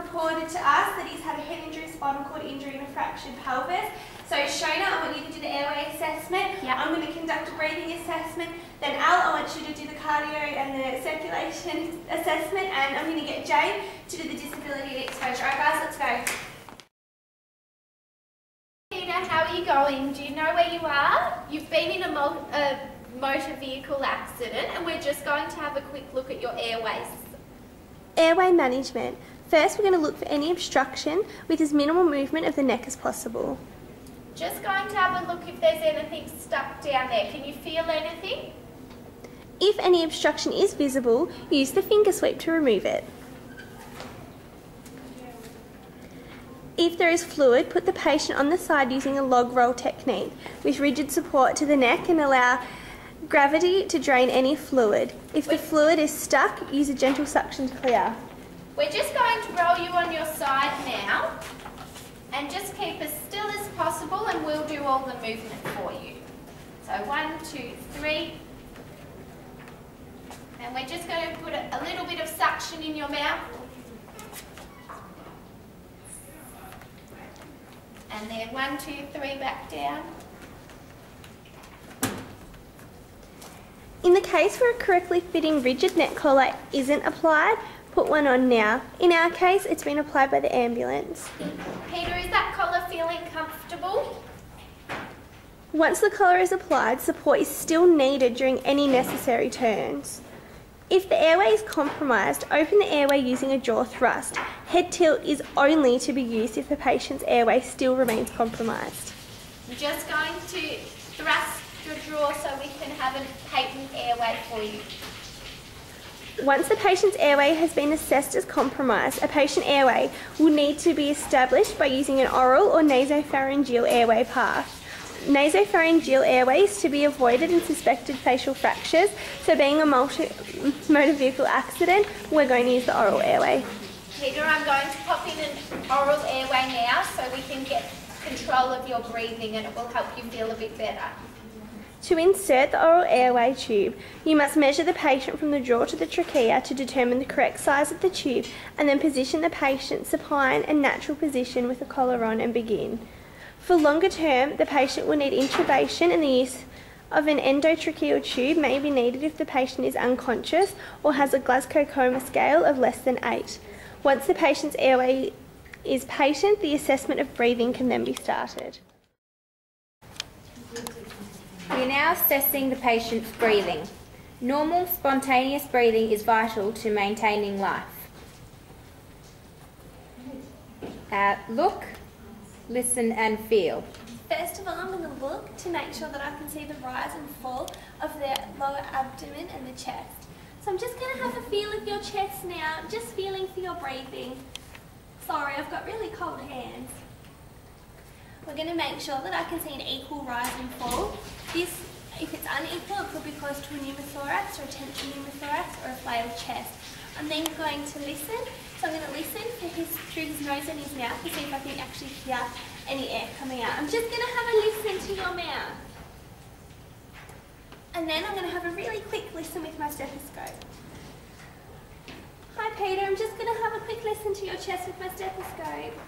reported to us that he's had a head injury, spinal cord injury and a fractured pelvis. So Shona, I want you to do the airway assessment. Yep. I'm going to conduct a breathing assessment. Then Al, I want you to do the cardio and the circulation assessment. And I'm going to get Jane to do the disability and exposure. Alright guys, let's go. Peter, how are you going? Do you know where you are? You've been in a motor vehicle accident and we're just going to have a quick look at your airways. Airway management. First, we're going to look for any obstruction with as minimal movement of the neck as possible. Just going to have a look if there's anything stuck down there. Can you feel anything? If any obstruction is visible, use the finger sweep to remove it. If there is fluid, put the patient on the side using a log roll technique with rigid support to the neck and allow gravity to drain any fluid. If the fluid is stuck, use a gentle suction to clear. We're just going to roll you on your side now and just keep as still as possible and we'll do all the movement for you. So 1, 2, 3. And we're just going to put a little bit of suction in your mouth. And then 1, 2, 3, back down. In the case where a correctly fitting rigid neck collar isn't applied, put one on now. In our case, it's been applied by the ambulance. Peter, is that collar feeling comfortable? Once the collar is applied, support is still needed during any necessary turns. If the airway is compromised, open the airway using a jaw thrust. Head tilt is only to be used if the patient's airway still remains compromised. I'm just going to thrust your jaw so we can have a patent airway for you. Once the patient's airway has been assessed as compromised, a patient airway will need to be established by using an oral or nasopharyngeal airway path. Nasopharyngeal airways to be avoided in suspected facial fractures, so being a motor vehicle accident, we're going to use the oral airway. Peter, I'm going to pop in an oral airway now so we can get control of your breathing and it will help you feel a bit better. To insert the oral airway tube, you must measure the patient from the jaw to the trachea to determine the correct size of the tube and then position the patient supine and natural position with the collar on and begin. For longer term, the patient will need intubation and the use of an endotracheal tube may be needed if the patient is unconscious or has a Glasgow Coma scale of less than 8. Once the patient's airway is patent, the assessment of breathing can then be started. We are now assessing the patient's breathing. Normal, spontaneous breathing is vital to maintaining life. Look, listen and feel. First of all, I'm going to look to make sure that I can see the rise and fall of the lower abdomen and the chest. So I'm just going to have a feel of your chest now, just feeling for your breathing. Sorry, I've got really cold hands. We're going to make sure that I can see an equal rise and fall. This, if it's unequal, it could be close to a pneumothorax or a tension pneumothorax or a flared chest. I'm then going to listen. So I'm going to listen through his nose and his mouth to see if I can actually hear any air coming out. I'm just going to have a listen to your mouth. And then I'm going to have a really quick listen with my stethoscope. Hi Peter, I'm just going to have a quick listen to your chest with my stethoscope.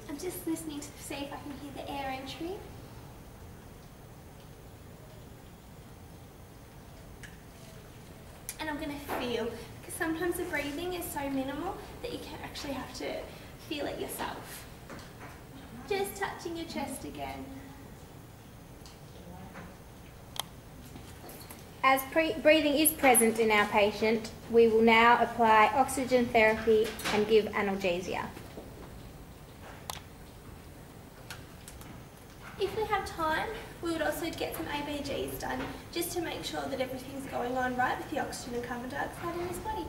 I'm just listening to see if I can hear the air entry. And I'm going to feel, because sometimes the breathing is so minimal that you can actually have to feel it yourself. Just touching your chest again. As breathing is present in our patient, we will now apply oxygen therapy and give analgesia. If we have time, we would also get some ABGs done just to make sure that everything's going on right with the oxygen and carbon dioxide in his body.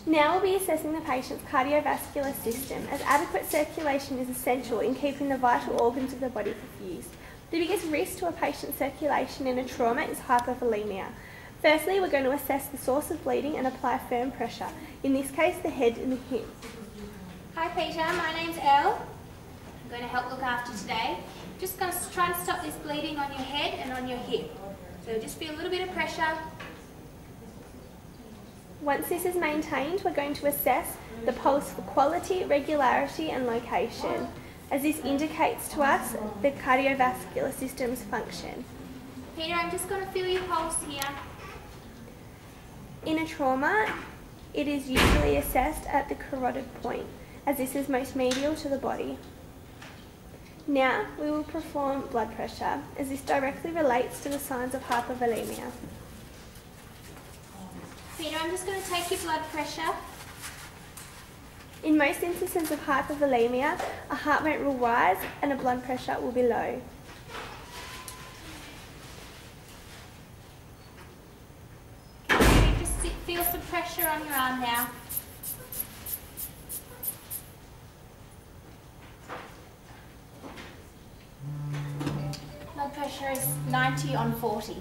Now we'll be assessing the patient's cardiovascular system, as adequate circulation is essential in keeping the vital organs of the body perfused. The biggest risk to a patient's circulation in a trauma is hypovolemia. Firstly, we're going to assess the source of bleeding and apply firm pressure, in this case the head and the hips. Hi Peter, my name's Elle. I'm going to help look after today. Just going to try and stop this bleeding on your head and on your hip. So just feel a little bit of pressure. Once this is maintained, we're going to assess the pulse for quality, regularity and location, as this indicates to us the cardiovascular system's function. Peter, I'm just going to feel your pulse here. In a trauma, it is usually assessed at the carotid point, as this is most medial to the body. Now we will perform blood pressure, as this directly relates to the signs of hypovolemia. Peter, I'm just going to take your blood pressure. In most instances of hypovolemia, a heart rate will rise and a blood pressure will be low. Can you just feel some pressure on your arm now? Blood pressure is 90 on 40.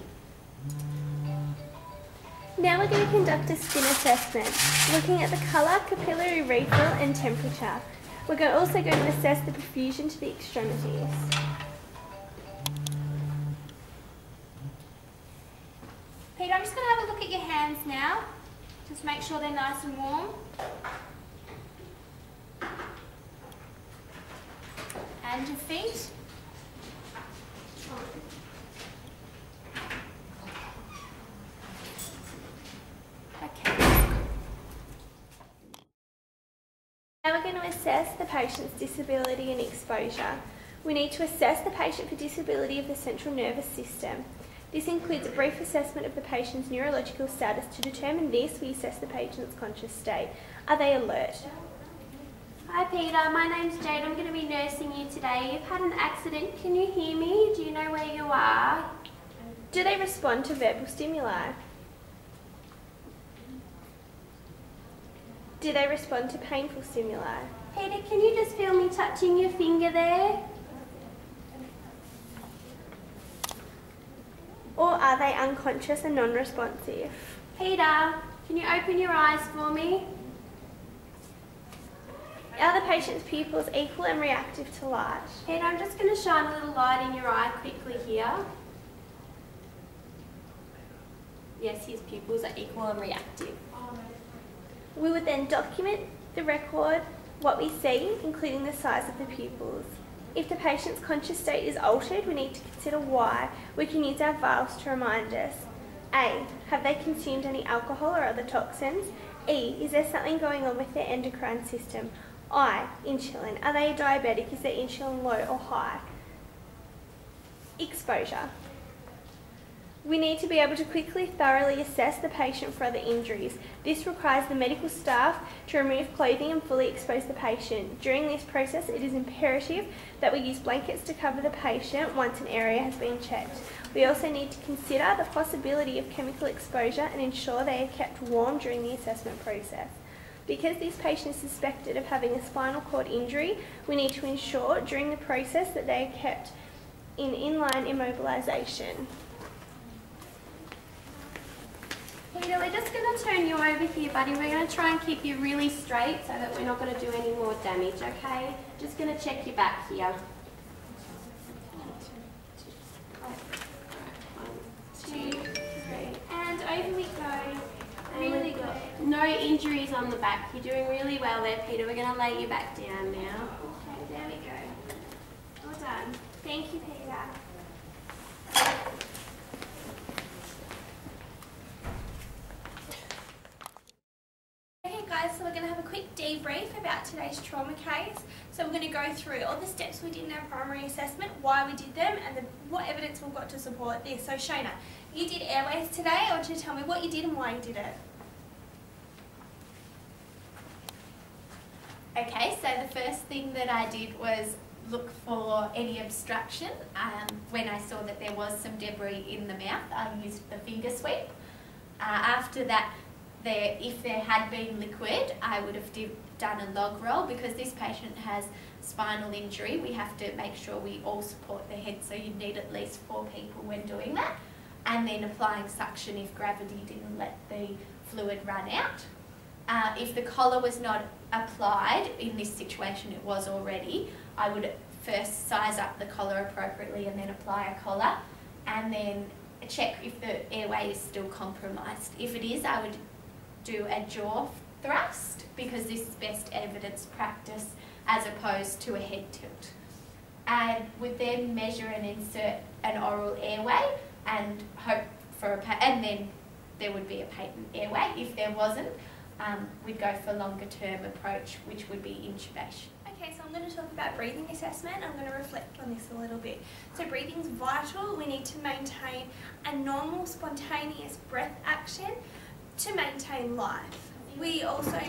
Now we're going to conduct a skin assessment, looking at the colour, capillary refill and temperature. We're also going to assess the perfusion to the extremities. Peter, I'm just going to have a look at your hands now. Just make sure they're nice and warm. And your feet. Now we're going to assess the patient's disability and exposure. We need to assess the patient for disability of the central nervous system. This includes a brief assessment of the patient's neurological status. To determine this, we assess the patient's conscious state. Are they alert? Hi Peter, my name's Jade. I'm going to be nursing you today. You've had an accident. Can you hear me? Do you know where you are? Do they respond to verbal stimuli? Do they respond to painful stimuli? Peter, can you just feel me touching your finger there? Or are they unconscious and non-responsive? Peter, can you open your eyes for me? Are the patient's pupils equal and reactive to light? Peter, I'm just going to shine a little light in your eye quickly here. Yes, his pupils are equal and reactive. We would then document the record, what we see, including the size of the pupils. If the patient's conscious state is altered, we need to consider why. We can use our vials to remind us. A, have they consumed any alcohol or other toxins? E, is there something going on with their endocrine system? I, insulin. Are they diabetic? Is their insulin low or high? Exposure. We need to be able to quickly, thoroughly assess the patient for other injuries. This requires the medical staff to remove clothing and fully expose the patient. During this process, it is imperative that we use blankets to cover the patient once an area has been checked. We also need to consider the possibility of chemical exposure and ensure they are kept warm during the assessment process. Because this patient is suspected of having a spinal cord injury, we need to ensure during the process that they are kept in inline immobilisation. Peter, we're just going to turn you over here, buddy. We're going to try and keep you really straight so that we're not going to do any more damage, okay? Just going to check your back here. 1, 2, 3. And over we go. Really good. No injuries on the back. You're doing really well there, Peter. We're going to lay you back down now. Okay, there we go. Well done. Thank you, Peter. So we're going to have a quick debrief about today's trauma case. So we're going to go through all the steps we did in our primary assessment, why we did them, and what evidence we've got to support this. So Shona, you did airways today. I want you to tell me what you did and why you did it. Okay, so the first thing that I did was look for any obstruction. When I saw that there was some debris in the mouth, I used the finger sweep. After that, if there had been liquid, I would have done a log roll. Because this patient has spinal injury, we have to make sure we all support the head, so you'd need at least 4 people when doing that. And then applying suction if gravity didn't let the fluid run out. If the collar was not applied, in this situation it was already, I would first size up the collar appropriately and then apply a collar, and then check if the airway is still compromised. If it is, I would do a jaw thrust because this is best evidence practice as opposed to a head tilt. And would then measure and insert an oral airway and hope for and then there would be a patent airway. If there wasn't, we'd go for a longer term approach, which would be intubation. Okay, so I'm going to talk about breathing assessment. I'm going to reflect on this a little bit. So breathing's vital. We need to maintain a normal, spontaneous breath action to maintain life. We also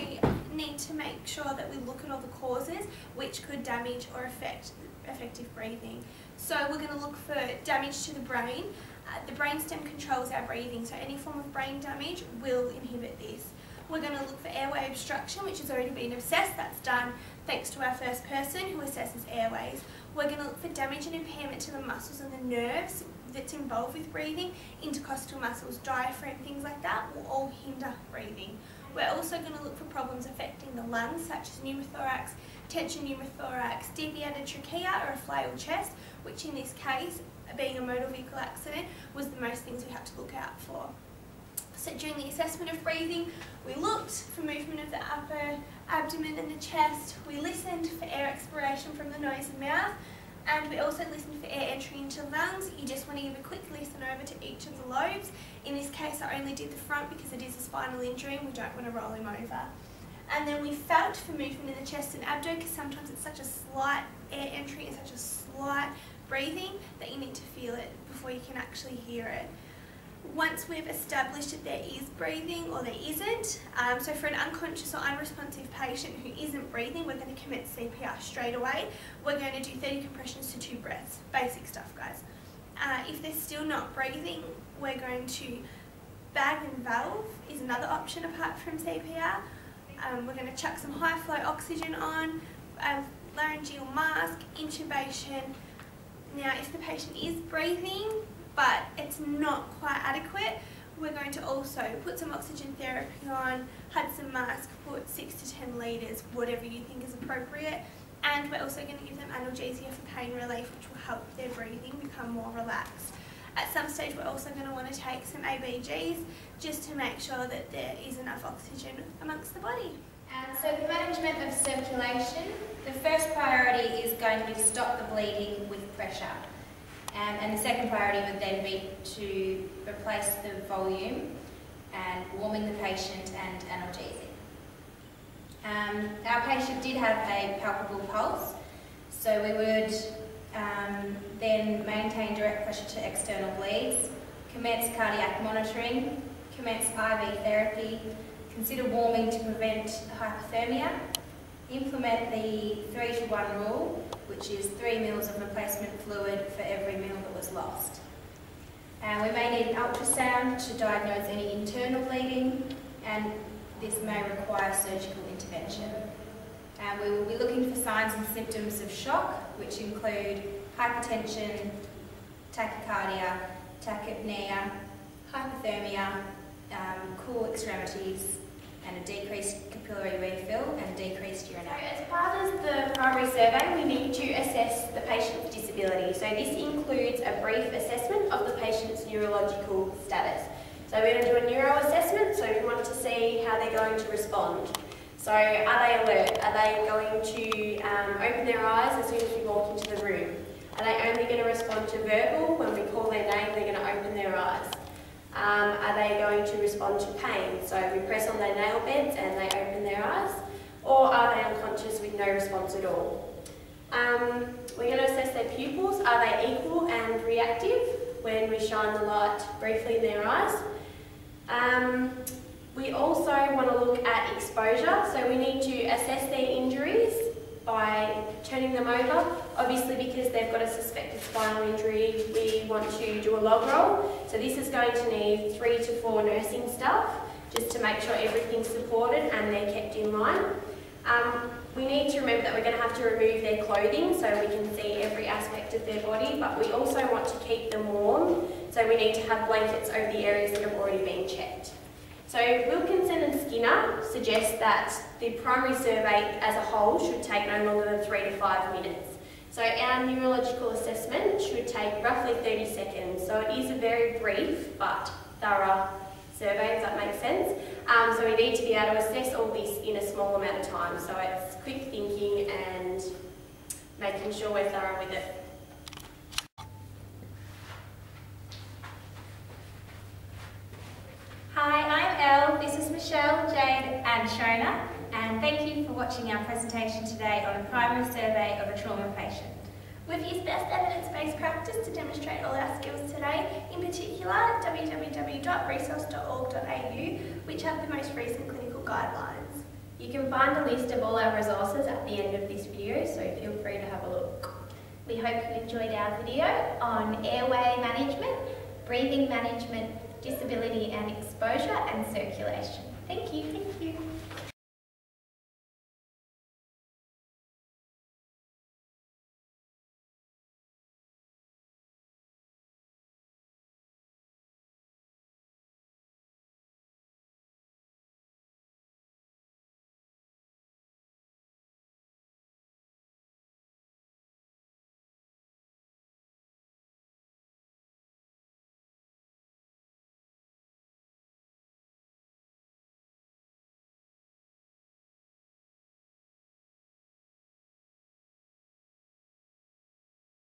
need to make sure that we look at all the causes which could damage or affect effective breathing. So we're going to look for damage to the brain. The brainstem controls our breathing, so any form of brain damage will inhibit this. We're going to look for airway obstruction, which has already been assessed. That's done thanks to our first person who assesses airways. We're going to look for damage and impairment to the muscles and the nerves that's involved with breathing. Intercostal muscles, diaphragm, things like that will all hinder breathing. We're also going to look for problems affecting the lungs, such as pneumothorax, tension pneumothorax, deviated trachea or a flailed chest, which in this case, being a motor vehicle accident, was the most things we had to look out for. So during the assessment of breathing, we looked for movement of the upper abdomen and the chest, we listened for air expiration from the nose and mouth, and we also listened for air entry into the lungs. You just want to give a quick listen over to each of the lobes. In this case, I only did the front because it is a spinal injury and we don't want to roll him over. And then we felt for movement in the chest and abdo because sometimes it's such a slight air entry and such a slight breathing that you need to feel it before you can actually hear it. Once we've established that there is breathing or there isn't, so for an unconscious or unresponsive patient who isn't breathing, we're going to commence CPR straight away. We're going to do 30 compressions to 2 breaths. Basic stuff, guys. If they're still not breathing, we're going to bag and valve is another option apart from CPR. We're going to chuck some high flow oxygen on, laryngeal mask, intubation. Now if the patient is breathing but it's not quite adequate, we're going to also put some oxygen therapy on, Hudson mask, put 6 to 10 litres, whatever you think is appropriate. And we're also going to give them analgesia for pain relief, which will help their breathing become more relaxed. At some stage we're also going to want to take some ABGs just to make sure that there is enough oxygen amongst the body. So the management of circulation, the first priority is going to be to stop the bleeding with pressure. And the second priority would then be to replace the volume and warming the patient and analgesic. Our patient did have a palpable pulse, so we would then maintain direct pressure to external bleeds, commence cardiac monitoring, commence IV therapy, consider warming to prevent hypothermia, implement the 3-to-1 rule, which is 3 mL of replacement fluid for every ml that was lost. We may need an ultrasound to diagnose any internal bleeding, and this may require surgical intervention. We will be looking for signs and symptoms of shock, which include hypertension, tachycardia, tachypnea, hypothermia, cool extremities, and a decreased capillary refill and decreased urination. As part of the primary survey, we need to assess the patient's disability. So this includes a brief assessment of the patient's neurological status. So we're going to do a neuro assessment, so we want to see how they're going to respond. So are they alert? Are they going to open their eyes as soon as we walk into the room? Are they only going to respond to verbal? When we call their name, they're going to open their eyes. Are they going to respond to pain? So we press on their nail beds and they open their eyes. Or are they unconscious with no response at all? We're going to assess their pupils. Are they equal and reactive when we shine the light briefly in their eyes? We also want to look at exposure. So we need to assess their injuries by turning them over. Obviously, because they've got a suspected spinal injury, we want to do a log roll. So this is going to need 3 to 4 nursing staff just to make sure everything's supported and they're kept in line. We need to remember that we're going to have to remove their clothing so we can see every aspect of their body, but we also want to keep them warm, so we need to have blankets over the areas that have already been checked. So Wilkinson and Skinner suggest that the primary survey as a whole should take no longer than 3 to 5 minutes. So our neurological assessment should take roughly 30 seconds. So it is a very brief but thorough survey, if that makes sense. So we need to be able to assess all this in a small amount of time. So it's quick thinking and making sure we're thorough with it. Hi, I'm Elle. This is Michelle, Jade and Shona, and thank you for watching our presentation today on a primary survey of a trauma patient. We've used best evidence-based practice to demonstrate all our skills today, in particular www.resource.org.au, which have the most recent clinical guidelines. You can find a list of all our resources at the end of this video, so feel free to have a look. We hope you enjoyed our video on airway management, breathing management, disability and exposure and circulation. Thank you.